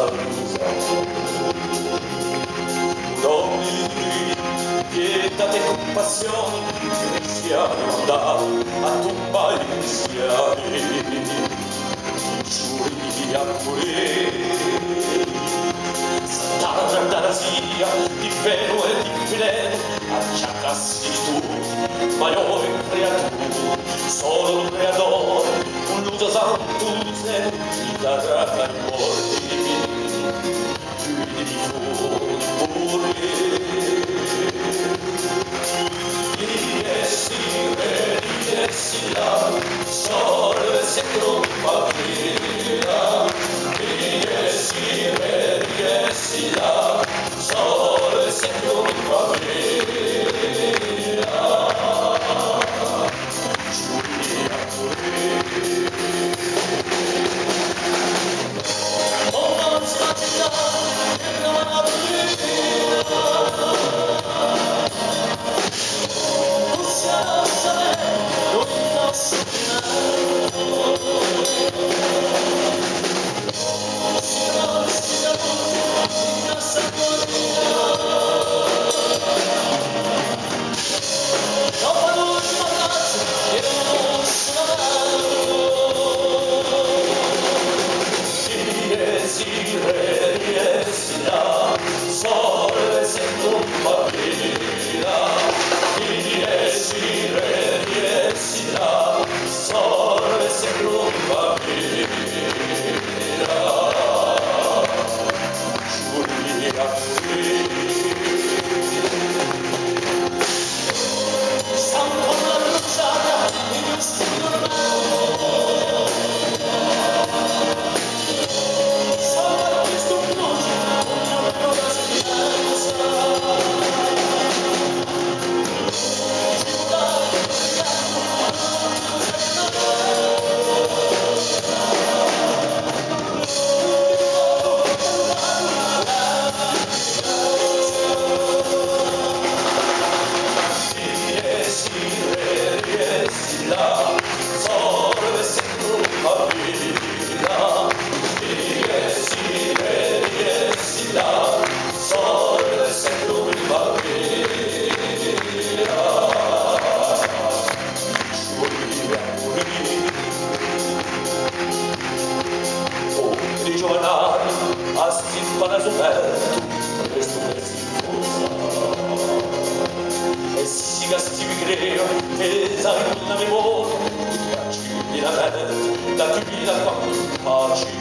salusa. Uomini di pietate e compassione, cristiani da a tumbare gli insiemi, giuria pure. Satana d'arasia, di vero e di fidele, acciaccassi tu, ma io in creatura, solo un creatore, un luso santuse, ti darà ai morti, più di pure. Riessi là, sole se tromba vera, riessi là, sole se tromba vera, giuria pure. Oh, non sta città, che non ha la memoria, ti piaci di la mente, da chi la quando paci